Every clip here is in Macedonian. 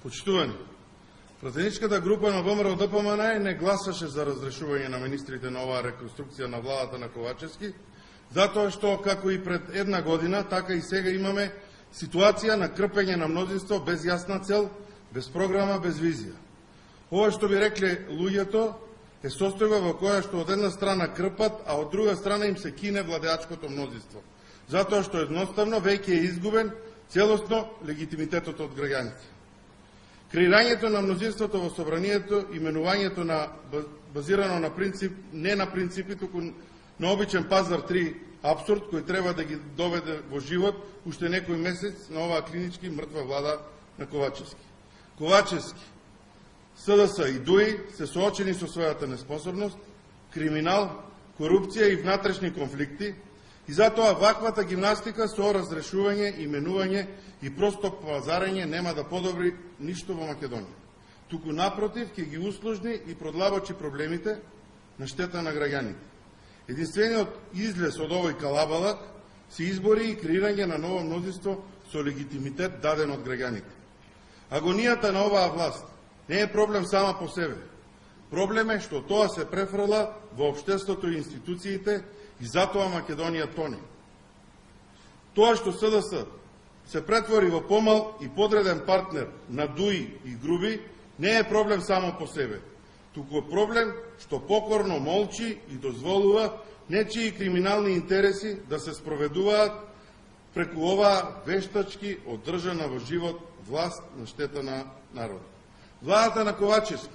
Почитувани, пратеничката група на ВМРО-ДПМНЕ не гласаше за разрешување на министрите на оваа реконструкција на владата на Ковачевски, затоа што, како и пред една година, така и сега имаме ситуација на крпење на мнозинство без јасна цел, без програма, без визија. Ова што би рекле луѓето е состојба во која што од една страна крпат, а од друга страна им се кине владеачкото мнозинство, затоа што едноставно веќе е изгубен целосно легитимитетот од граѓаните. Креирањето на мнозинството во собранието, именувањето на базирано на принцип, не на принципи, туку на обичен пазар 3 апсурд, кој треба да ги доведе во живот уште некој месец на оваа клинички мртва влада на Ковачевски. Ковачевски, СДС и ДУИ се соочени со својата неспособност, криминал, корупција и внатрешни конфликти, и затоа ваквата гимнастика со разрешување, именување и просто пазарење нема да подобри ништо во Македонија. Туку напротив, ќе ги услужни и продлабочи проблемите на штета на граѓаните. Единствениот излез од овој калабалак се избори и креирање на ново мнозинство со легитимитет даден од граѓаните. Агонијата на оваа власт не е проблем сама по себе. Проблем е што тоа се префрла во општеството и институциите и затоа Македонија тоне. Тоа што СДС се претвори во помал и подреден партнер на ДУИ и ГРУБИ не е проблем само по себе, туку е проблем што покорно молчи и дозволува нечии криминални интереси да се спроведуваат преку оваа вештачки одржана во живот власт на штета на народот. Владата на Ковачевски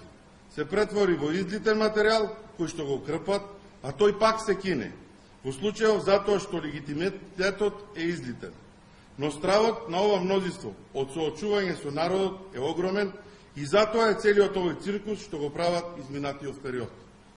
се претвори во излитен материјал кој што го крпат, а тој пак се кине, во случајов затоа што легитимитетот е излитен. Но стравот на ова мнозинство од соочување со народот е огромен и затоа е целиот овој циркус што го прават изминатиот период.